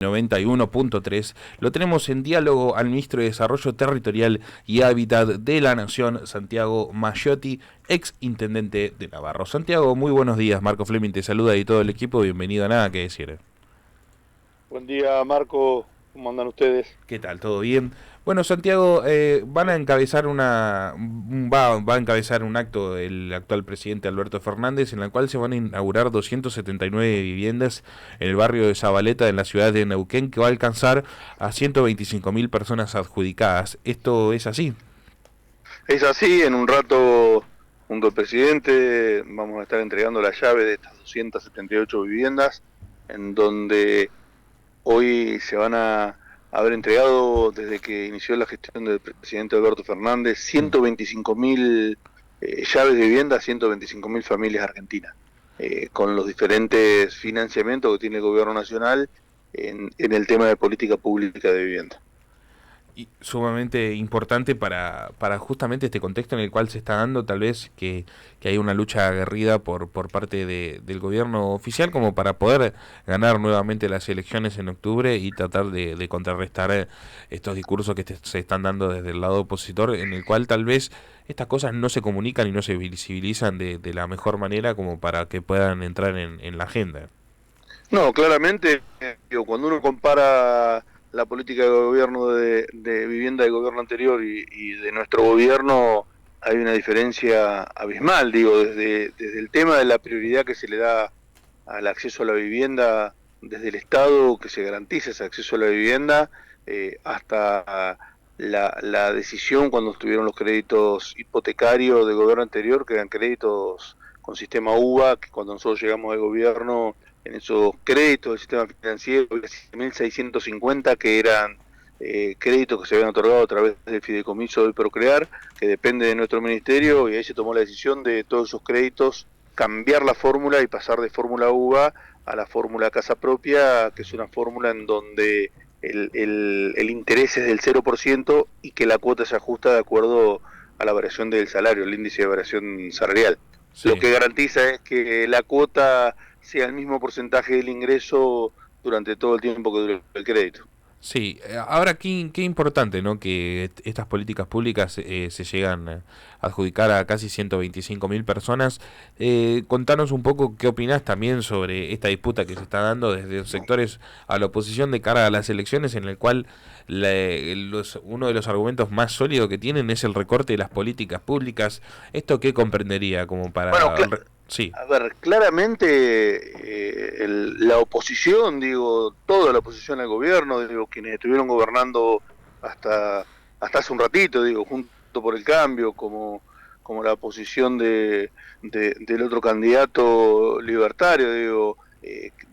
91.3, lo tenemos en diálogo al ministro de Desarrollo Territorial y Hábitat de la Nación, Santiago Maggiotti, ex intendente de Navarro. Santiago, muy buenos días, Marco Fleming te saluda y todo el equipo, bienvenido a Nada que Decir. Buen día, Marco, ¿cómo andan ustedes? ¿Qué tal? ¿Todo bien? Bueno, Santiago, va a encabezar un acto el actual presidente Alberto Fernández, en el cual se van a inaugurar 279 viviendas en el barrio de Zabaleta, en la ciudad de Neuquén, que va a alcanzar a 125.000 personas adjudicadas. ¿Esto es así? Es así, en un rato, junto al presidente, vamos a estar entregando la llave de estas 278 viviendas, en donde hoy se van a haber entregado, desde que inició la gestión del presidente Alberto Fernández, 125.000 llaves de vivienda a 125.000 familias argentinas, con los diferentes financiamientos que tiene el gobierno nacional en el tema de política pública de vivienda. Y sumamente importante para justamente este contexto en el cual se está dando, tal vez que hay una lucha aguerrida por parte del gobierno oficial como para poder ganar nuevamente las elecciones en octubre y tratar de contrarrestar estos discursos que se están dando desde el lado opositor, en el cual tal vez estas cosas no se comunican y no se visibilizan de la mejor manera como para que puedan entrar en la agenda. No, claramente, cuando uno compara la política de gobierno de vivienda del gobierno anterior y de nuestro gobierno, hay una diferencia abismal, desde el tema de la prioridad que se le da al acceso a la vivienda desde el Estado, que se garantice ese acceso a la vivienda, hasta la decisión cuando estuvieron los créditos hipotecarios del gobierno anterior, que eran créditos con sistema UVA, que cuando nosotros llegamos al gobierno, en esos créditos del sistema financiero, 1.650 que eran créditos que se habían otorgado a través del fideicomiso del Procrear, que depende de nuestro ministerio, y ahí se tomó la decisión de todos esos créditos cambiar la fórmula y pasar de fórmula UVA a la fórmula casa propia, que es una fórmula en donde el interés es del 0% y que la cuota se ajusta de acuerdo a la variación del salario, el índice de variación salarial. Sí. Lo que garantiza es que la cuota sea el mismo porcentaje del ingreso durante todo el tiempo que dure el crédito. Sí, ahora qué importante, ¿no? Que estas políticas públicas se llegan a adjudicar a casi 125.000 personas. Contanos un poco qué opinás también sobre esta disputa que se está dando desde los sectores a la oposición de cara a las elecciones, en el cual uno de los argumentos más sólidos que tienen es el recorte de las políticas públicas. ¿Esto qué comprendería como para...? Bueno, sí. A ver, claramente la oposición, toda la oposición al gobierno, quienes estuvieron gobernando hasta hace un ratito, junto por el cambio, como la oposición del otro candidato libertario,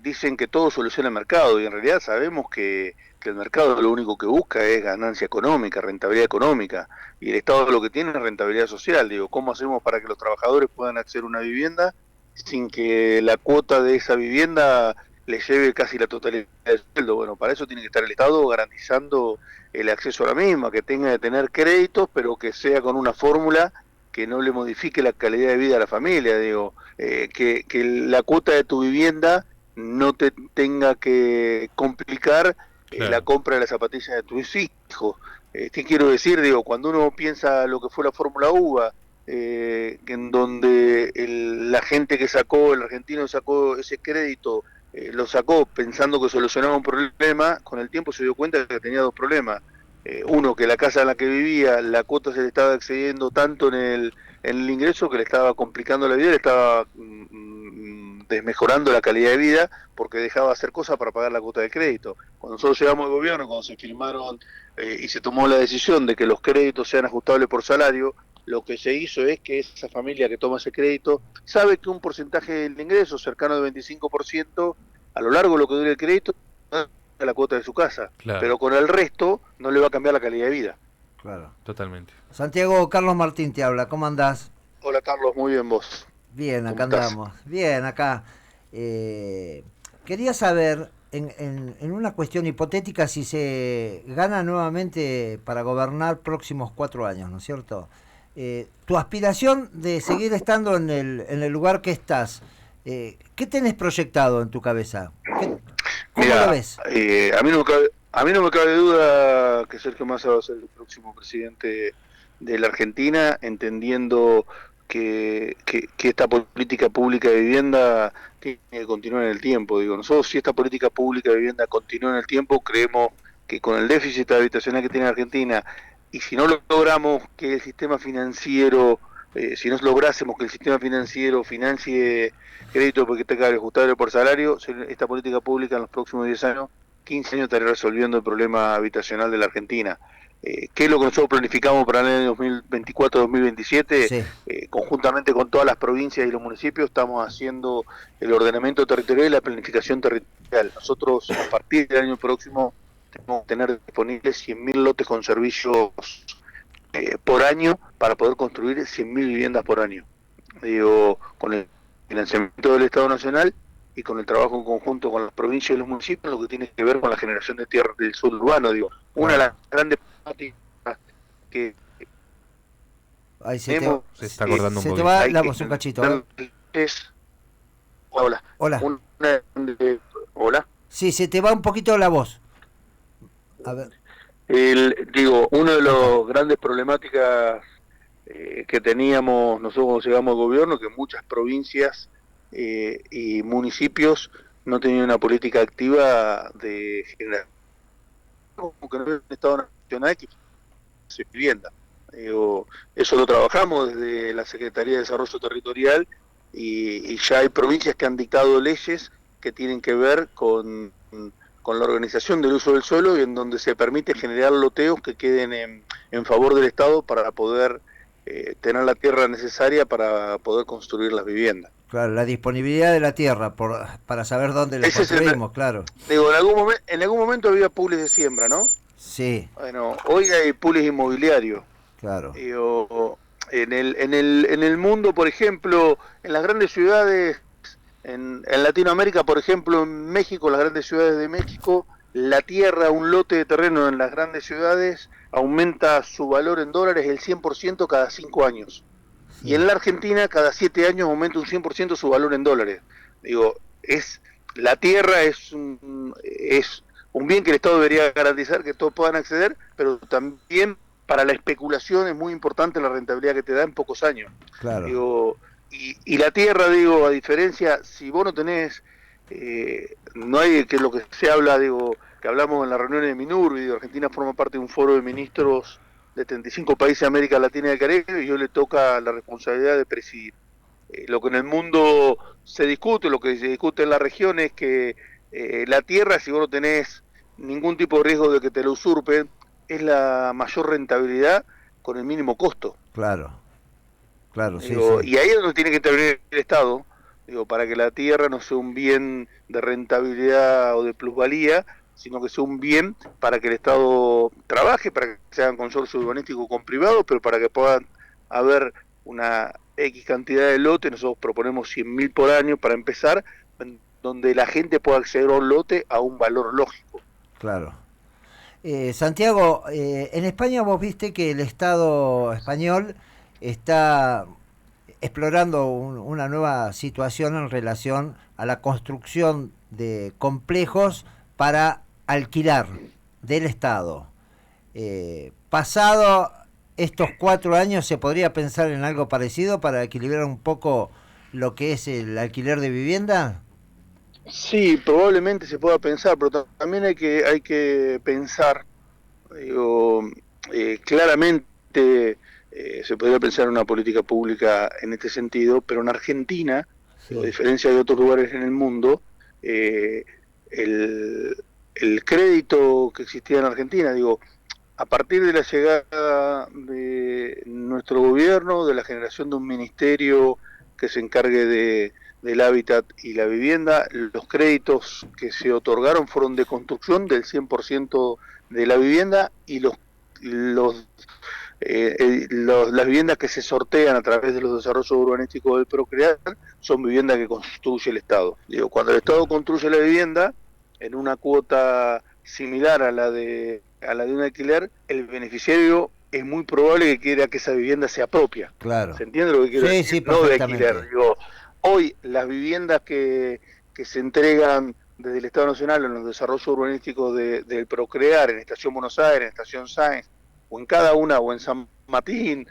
dicen que todo soluciona el mercado, y en realidad sabemos que el mercado lo único que busca es ganancia económica, rentabilidad económica, y el Estado lo que tiene es rentabilidad social. ¿Cómo hacemos para que los trabajadores puedan acceder a una vivienda sin que la cuota de esa vivienda les lleve casi la totalidad del sueldo? Bueno, para eso tiene que estar el Estado garantizando el acceso a la misma, que tenga que tener créditos, pero que sea con una fórmula que no le modifique la calidad de vida a la familia, que la cuota de tu vivienda no te tenga que complicar la compra de las zapatillas de tus hijos. ¿Qué quiero decir? Cuando uno piensa lo que fue la Fórmula UVA, en donde la gente que sacó, el argentino sacó ese crédito, lo sacó pensando que solucionaba un problema, con el tiempo se dio cuenta de que tenía dos problemas. Uno, que la casa en la que vivía, la cuota se le estaba excediendo tanto en el ingreso que le estaba complicando la vida, le estaba desmejorando la calidad de vida, porque dejaba de hacer cosas para pagar la cuota de crédito. Cuando nosotros llegamos al gobierno, cuando se firmaron y se tomó la decisión de que los créditos sean ajustables por salario, lo que se hizo es que esa familia que toma ese crédito sabe que un porcentaje del ingreso, cercano al 25%, a lo largo de lo que dure el crédito, a la cuota de su casa, Claro. Pero con el resto no le va a cambiar la calidad de vida. Claro. Totalmente. Santiago, Carlos Martín te habla, ¿cómo andás? Hola Carlos, muy bien vos. Bien, acá andamos. Bien, acá. Quería saber, en una cuestión hipotética, si se gana nuevamente para gobernar próximos 4 años, ¿no es cierto? Tu aspiración de seguir estando en el lugar que estás, ¿qué tenés proyectado en tu cabeza? ¿Cómo lo Mira, ves? a mí no me cabe duda que Sergio Massa va a ser el próximo presidente de la Argentina, entendiendo que esta política pública de vivienda tiene que continuar en el tiempo. Digo, nosotros si esta política pública de vivienda continúa en el tiempo, creemos que con el déficit habitacional que tiene Argentina, y si no logramos que el sistema financiero, si no lográsemos que el sistema financiero financie crédito porque tenga ajustable por salario, esta política pública en los próximos 10 años, 15 años estará resolviendo el problema habitacional de la Argentina. ¿Qué es lo que nosotros planificamos para el año 2024-2027? Sí, Conjuntamente con todas las provincias y los municipios estamos haciendo el ordenamiento territorial y la planificación territorial. Nosotros a partir del año próximo tenemos que tener disponibles 100.000 lotes con servicios por año para poder construir 100.000 viviendas por año. Digo, con el financiamiento del Estado Nacional y con el trabajo en conjunto con las provincias y los municipios, lo que tiene que ver con la generación de tierra del sur urbano. Digo, una de las grandes problemáticas que ahí tenemos Se está acordando un se te poquito. va la voz un cachito. A ver. es... Hola. Hola. Hola. Sí, se te va un poquito la voz. A ver. Uno de los grandes problemáticas que teníamos nosotros cuando llegamos al gobierno, que muchas provincias y municipios no tenían una política activa de generación, como que no había un Estado nacional que se vivienda. Eso lo trabajamos desde la Secretaría de Desarrollo Territorial y ya hay provincias que han dictado leyes que tienen que ver con la organización del uso del suelo y en donde se permite generar loteos que queden en favor del Estado para poder tener la tierra necesaria para poder construir las viviendas. Claro, la disponibilidad de la tierra para saber dónde la construimos, claro. Digo, en algún momento había pools de siembra, ¿no? Sí. Bueno, hoy hay pools inmobiliarios. Claro. En el mundo, por ejemplo, en las grandes ciudades, en Latinoamérica, por ejemplo, en México, las grandes ciudades de México, la tierra, un lote de terreno en las grandes ciudades aumenta su valor en dólares el 100% cada 5 años. Sí. Y en la Argentina, cada 7 años aumenta un 100% su valor en dólares. Digo, la tierra es un bien que el Estado debería garantizar que todos puedan acceder, pero también para la especulación es muy importante la rentabilidad que te da en pocos años. Claro. Digo, y la tierra, digo, a diferencia, si vos no tenés, no hay, que es lo que se habla, digo, que hablamos en la reunión de Minurbi, digo, Argentina forma parte de un foro de ministros de 35 países de América Latina y del Caribe, y yo le toca la responsabilidad de presidir. Lo que en el mundo se discute, lo que se discute en la región es que la tierra, si vos no tenés ningún tipo de riesgo de que te lo usurpen, es la mayor rentabilidad con el mínimo costo. Claro. Claro, sí, Digo, sí. y ahí es donde tiene que intervenir el Estado, digo, para que la tierra no sea un bien de rentabilidad o de plusvalía, sino que sea un bien para que el Estado trabaje, para que se hagan consorcios urbanísticos con privados, pero para que puedan haber una X cantidad de lotes. Nosotros proponemos 100.000 por año para empezar, donde la gente pueda acceder a un lote a un valor lógico. Claro. Santiago, en España vos viste que el Estado español está explorando una nueva situación en relación a la construcción de complejos para alquilar del Estado. Pasado estos 4 años, ¿se podría pensar en algo parecido para equilibrar un poco lo que es el alquiler de vivienda? Sí, probablemente se pueda pensar, pero también hay que pensar, digo, claramente se podría pensar en una política pública en este sentido, pero en Argentina, Sí. a diferencia de otros lugares en el mundo, el crédito que existía en Argentina, digo, a partir de la llegada de nuestro gobierno, de la generación de un ministerio que se encargue del hábitat y la vivienda, los créditos que se otorgaron fueron de construcción del 100% de la vivienda, y las viviendas que se sortean a través de los desarrollos urbanísticos del Procrear son viviendas que construye el Estado. Digo, cuando el Estado construye la vivienda en una cuota similar a la de un alquiler, el beneficiario es muy probable que quiera que esa vivienda sea propia. Claro. ¿Se entiende lo que quiero decir? Sí, No de perfectamente. alquiler. Digo, hoy las viviendas que se entregan desde el Estado Nacional en los desarrollos urbanísticos del Procrear, en Estación Buenos Aires, en Estación Sáenz, o en cada una, o en San Martín,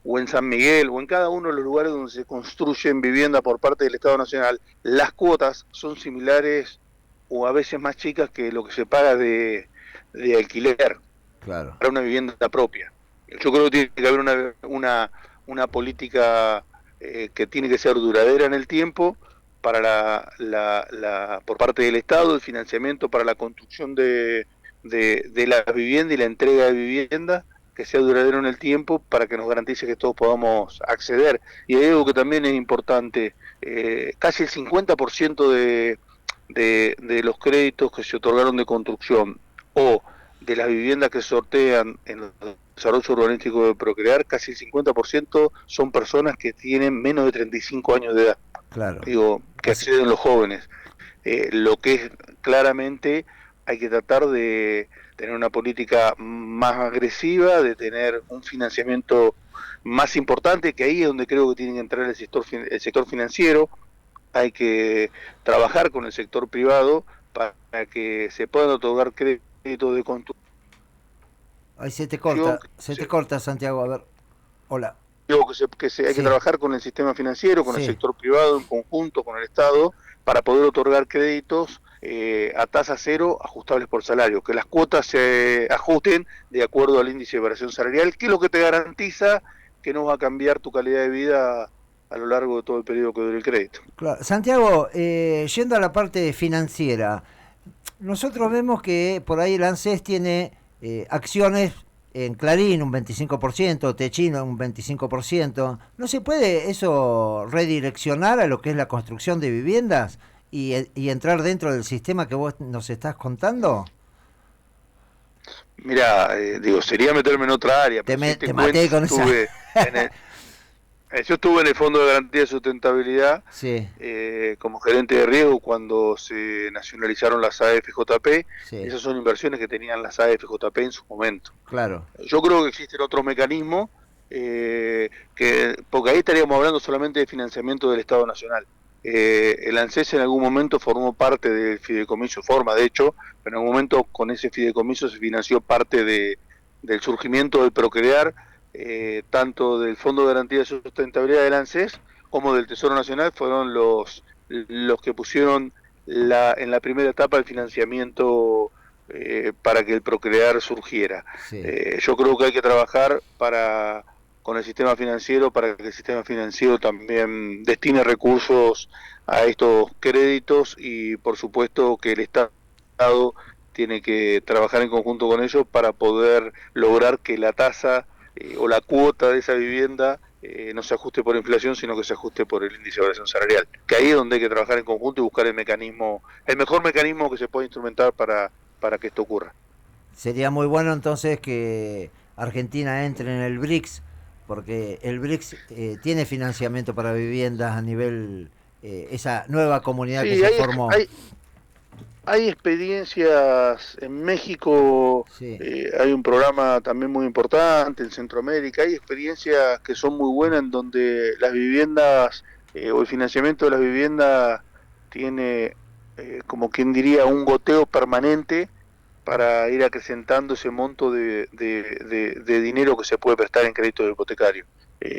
o en San Miguel, o en cada uno de los lugares donde se construyen viviendas por parte del Estado Nacional, las cuotas son similares o a veces más chicas que lo que se paga de alquiler Claro. para una vivienda propia. Yo creo que tiene que haber una política que tiene que ser duradera en el tiempo para por parte del Estado, el financiamiento para la construcción de la vivienda y la entrega de vivienda, que sea duradero en el tiempo para que nos garantice que todos podamos acceder. Y hay algo que también es importante, casi el 50% de los créditos que se otorgaron de construcción o de las viviendas que se sortean en el desarrollo urbanístico de Procrear, casi el 50% son personas que tienen menos de 35 años de edad. Claro. Digo, que acceden los jóvenes. Lo que es claramente hay que tratar de tener una política más agresiva, de tener un financiamiento más importante, que ahí es donde creo que tiene que entrar el sector financiero. Hay que trabajar con el sector privado para que se puedan otorgar créditos de construcción. Ahí se te Sí. corta, Santiago, a ver. Hola. Digo hay Sí. que trabajar con el sistema financiero, con el Sí. sector privado, en conjunto con el Estado, para poder otorgar créditos a tasa cero ajustables por salario, que las cuotas se ajusten de acuerdo al índice de variación salarial, que es lo que te garantiza que no va a cambiar tu calidad de vida a lo largo de todo el periodo que dure el crédito. Claro. Santiago, yendo a la parte financiera, nosotros vemos que por ahí el ANSES tiene acciones en Clarín un 25%, Techino un 25%. ¿No se puede eso redireccionar a lo que es la construcción de viviendas y entrar dentro del sistema que vos nos estás contando? Mira, digo, sería meterme en otra área, pero si Te cuento, maté con esa. yo estuve en el Fondo de Garantía de Sustentabilidad Sí, como gerente de riesgo cuando se nacionalizaron las AFJP. sí, Esas son inversiones que tenían las AFJP en su momento. claro. Yo creo que existen otros mecanismos, porque ahí estaríamos hablando solamente de financiamiento del Estado Nacional. El ANSES en algún momento formó parte del fideicomiso, de hecho, pero en algún momento con ese fideicomiso se financió parte del surgimiento del Procrear, tanto del Fondo de Garantía de Sustentabilidad del ANSES como del Tesoro Nacional, fueron los que pusieron en la primera etapa el financiamiento para que el Procrear surgiera. Sí. Yo creo que hay que trabajar con el sistema financiero para que el sistema financiero también destine recursos a estos créditos y por supuesto que el Estado tiene que trabajar en conjunto con ellos para poder lograr que la tasa o la cuota de esa vivienda no se ajuste por inflación, sino que se ajuste por el índice de variación salarial. Que ahí es donde hay que trabajar en conjunto y buscar el mejor mecanismo que se pueda instrumentar para que esto ocurra. Sería muy bueno entonces que Argentina entre en el BRICS, porque el BRICS tiene financiamiento para viviendas a nivel, esa nueva comunidad que Sí, se formó. Hay experiencias en México, Sí, hay un programa también muy importante en Centroamérica, hay experiencias que son muy buenas en donde las viviendas o el financiamiento de las viviendas tiene, como quien diría, un goteo permanente para ir acrecentando ese monto de dinero que se puede prestar en crédito hipotecario.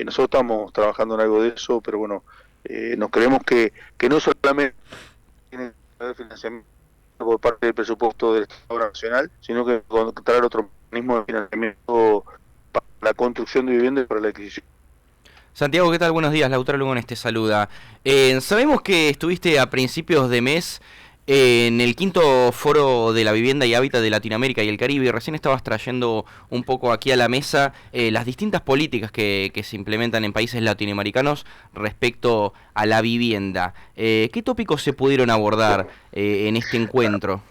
Nosotros estamos trabajando en algo de eso, pero bueno, nos creemos que no solamente tiene que haber financiamiento por parte del presupuesto del Estado Nacional, sino que encontrar otro mecanismo de financiamiento para la construcción de viviendas y para la adquisición. Santiago, ¿qué tal? Buenos días, Lautaro Lugones te saluda. Sabemos que estuviste a principios de mes en el quinto foro de la vivienda y hábitat de Latinoamérica y el Caribe, y recién estabas trayendo un poco aquí a la mesa las distintas políticas que se implementan en países latinoamericanos respecto a la vivienda. ¿Qué tópicos se pudieron abordar en este encuentro?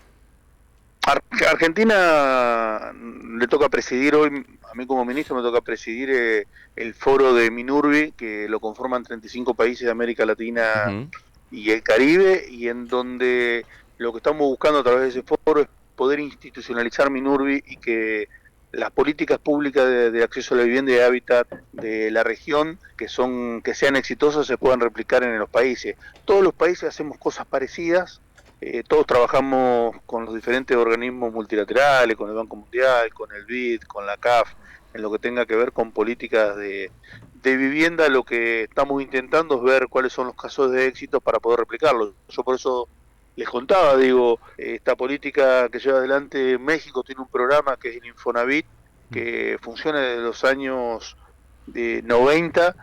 Argentina le toca presidir hoy, a mí como ministro me toca presidir el foro de Minurbi, que lo conforman 35 países de América Latina y el Caribe, y en donde lo que estamos buscando a través de ese foro es poder institucionalizar Minurbi y que las políticas públicas de acceso a la vivienda y de hábitat de la región, que sean exitosas, se puedan replicar en los países. Todos los países hacemos cosas parecidas, todos trabajamos con los diferentes organismos multilaterales, con el Banco Mundial, con el BID, con la CAF, en lo que tenga que ver con políticas de vivienda. Lo que estamos intentando es ver cuáles son los casos de éxito para poder replicarlos. Yo por eso les contaba, digo, esta política que lleva adelante México tiene un programa que es el Infonavit, que funciona desde los años 90,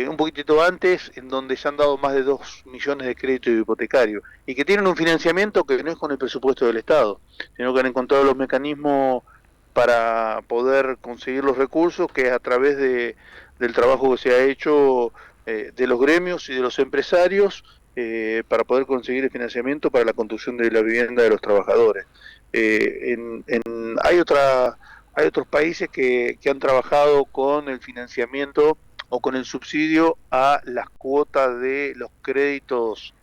un poquitito antes, en donde se han dado más de 2 millones de créditos hipotecarios, y que tienen un financiamiento que no es con el presupuesto del Estado, sino que han encontrado los mecanismos para poder conseguir los recursos, que es a través del trabajo que se ha hecho de los gremios y de los empresarios, para poder conseguir el financiamiento para la construcción de la vivienda de los trabajadores. Hay otros países que han trabajado con el financiamiento o con el subsidio a las cuotas de los créditos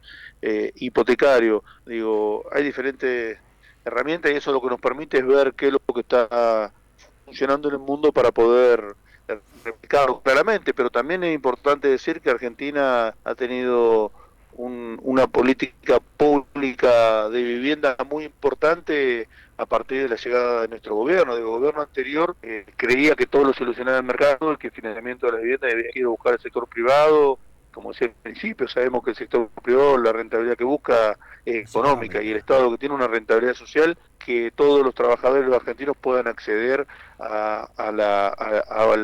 hipotecarios. Digo, hay diferentes herramientas y eso lo que nos permite es ver qué es lo que está funcionando en el mundo para poder replicarlo claramente, pero también es importante decir que Argentina ha tenido una política pública de vivienda muy importante a partir de la llegada de nuestro gobierno. El gobierno anterior creía que todo lo solucionaba el mercado, que el financiamiento de la vivienda debía ir a buscar el sector privado. Como decía al principio, sabemos que el sector privado, la rentabilidad que busca es económica, y el Estado que tiene una rentabilidad social, que todos los trabajadores argentinos puedan acceder al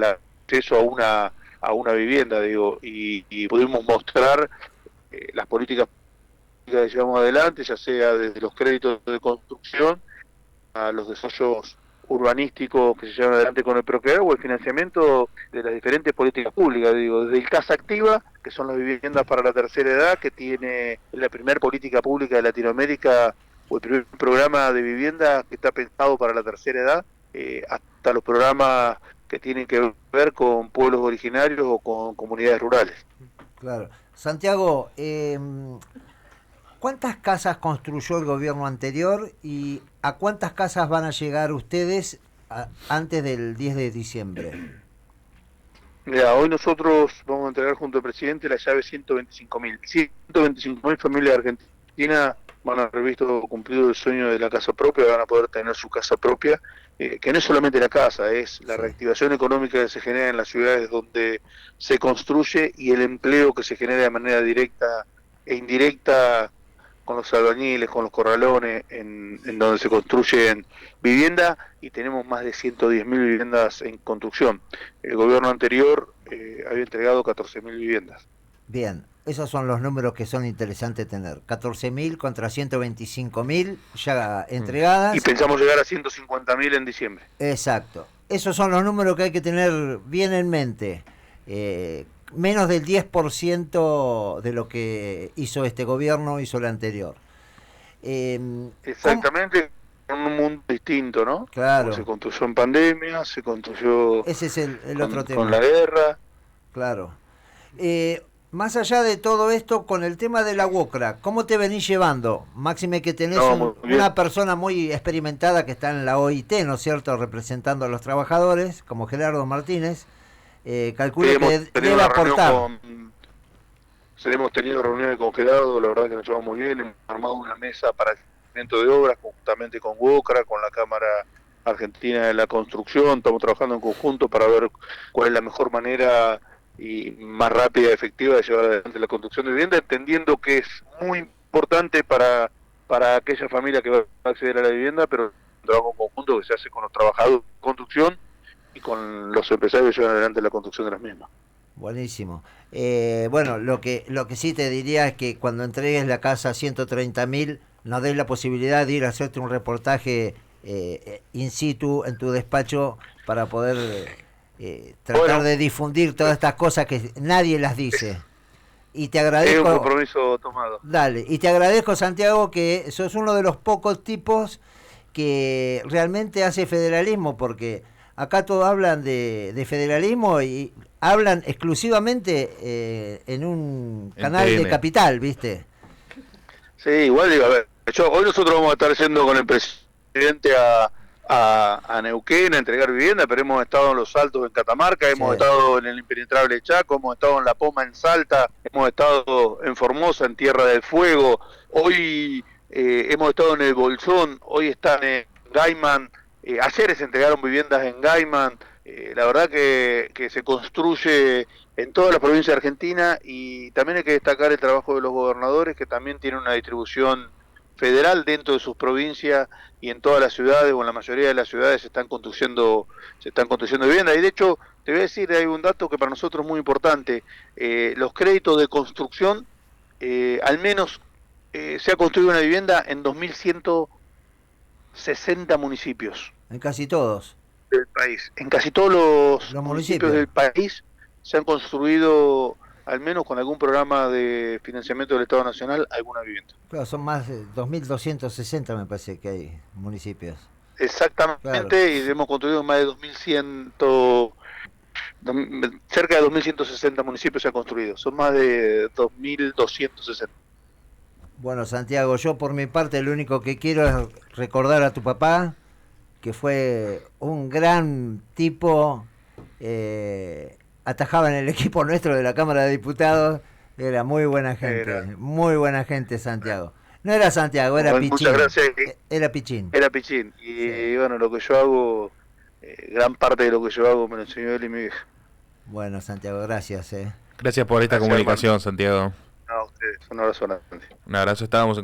acceso a una vivienda, digo, y pudimos mostrar las políticas que llevamos adelante, ya sea desde los créditos de construcción a los desarrollos urbanísticos que se llevan adelante con el Procrear, o el financiamiento de las diferentes políticas públicas, digo, desde el Casa Activa, que son las viviendas para la tercera edad, que tiene la primera política pública de Latinoamérica, o el primer programa de vivienda que está pensado para la tercera edad, hasta los programas que tienen que ver con pueblos originarios o con comunidades rurales. Claro. Santiago, ¿cuántas casas construyó el gobierno anterior y a cuántas casas van a llegar ustedes antes del 10 de diciembre? Mira, hoy nosotros vamos a entregar junto al presidente la llave 125.000. 125.000 familias argentinas van a haber visto cumplido el sueño de la casa propia, van a poder tener su casa propia, que no es solamente la casa, es la reactivación económica que se genera en las ciudades donde se construye, y el empleo que se genera de manera directa e indirecta con los albañiles, con los corralones, en donde se construyen vivienda, y tenemos más de 110.000 viviendas en construcción. El gobierno anterior había entregado 14.000 viviendas. Bien, esos son los números que son interesantes tener. 14.000 contra 125.000 ya entregadas. Y pensamos llegar a 150.000 en diciembre. Exacto. Esos son los números que hay que tener bien en mente. Menos del 10% de lo que hizo este gobierno hizo el anterior. Exactamente, en un mundo distinto, ¿no? Claro. Como se construyó en pandemia, se construyó ese es el otro tema. Con la guerra. Claro. Más allá de todo esto, con el tema de la UOCRA, ¿cómo te venís llevando? Máxime que tenés una persona muy experimentada que está en la OIT, ¿no es cierto?, representando a los trabajadores, como Gerardo Martínez. Calculo que debe aportar. Hemos tenido reuniones con Gerardo, la verdad que nos llevamos muy bien, hemos armado una mesa para el seguimiento de obras, conjuntamente con UOCRA, con la Cámara Argentina de la Construcción. Estamos trabajando en conjunto para ver cuál es la mejor manera y más rápida y efectiva de llevar adelante la construcción de vivienda, entendiendo que es muy importante para aquella familia que va a acceder a la vivienda, pero un trabajo conjunto que se hace con los trabajadores de construcción y con los empresarios que llevan adelante la construcción de las mismas. Buenísimo. Bueno, lo que sí te diría es que cuando entregues la casa a 130.000, nos des la posibilidad de ir a hacerte un reportaje in situ en tu despacho para poder tratar de difundir todas estas cosas que nadie las dice. Y te agradezco. Es un compromiso tomado. Dale, y te agradezco, Santiago, que sos uno de los pocos tipos que realmente hace federalismo, porque acá todos hablan de federalismo y hablan exclusivamente en un canal de Capital, ¿viste? Sí, igual digo, a ver, hoy nosotros vamos a estar yendo con el presidente a Neuquén a entregar vivienda, pero hemos estado en Los Altos en Catamarca, hemos estado en el impenetrable Chaco, hemos estado en La Poma en Salta, hemos estado en Formosa, en Tierra del Fuego. Hoy hemos estado en el Bolsón, hoy están en Gaiman, ayer se entregaron viviendas en Gaiman, la verdad que se construye en toda la provincia de Argentina, y también hay que destacar el trabajo de los gobernadores, que también tienen una distribución federal dentro de sus provincias, y en todas las ciudades o en la mayoría de las ciudades se están construyendo viviendas. Y de hecho, te voy a decir, hay un dato que para nosotros es muy importante: los créditos de construcción, al menos se ha construido una vivienda en 2160 municipios En casi todos del país. En casi todos los los municipios municipios. del país se han construido, al menos con algún programa de financiamiento del Estado Nacional, alguna vivienda. Claro, son más de 2.260 me parece que hay municipios. Exactamente, Claro. y hemos construido más de 2100, cerca de 2160 municipios se han construido. Son más de 2260. Bueno, Santiago, yo por mi parte lo único que quiero es recordar a tu papá, que fue un gran tipo, atajaba en el equipo nuestro de la Cámara de Diputados, era muy buena gente Santiago. No era Santiago, era Bueno, Pichín. muchas gracias. Era Pichín. Era Pichín. Y Sí. bueno, lo que yo hago, gran parte de lo que yo hago me lo enseñó él y mi vieja. Bueno, Santiago, gracias. Gracias por esta Gracias, comunicación, Santiago. No, a ustedes. Un abrazo grande. Un abrazo, estábamos en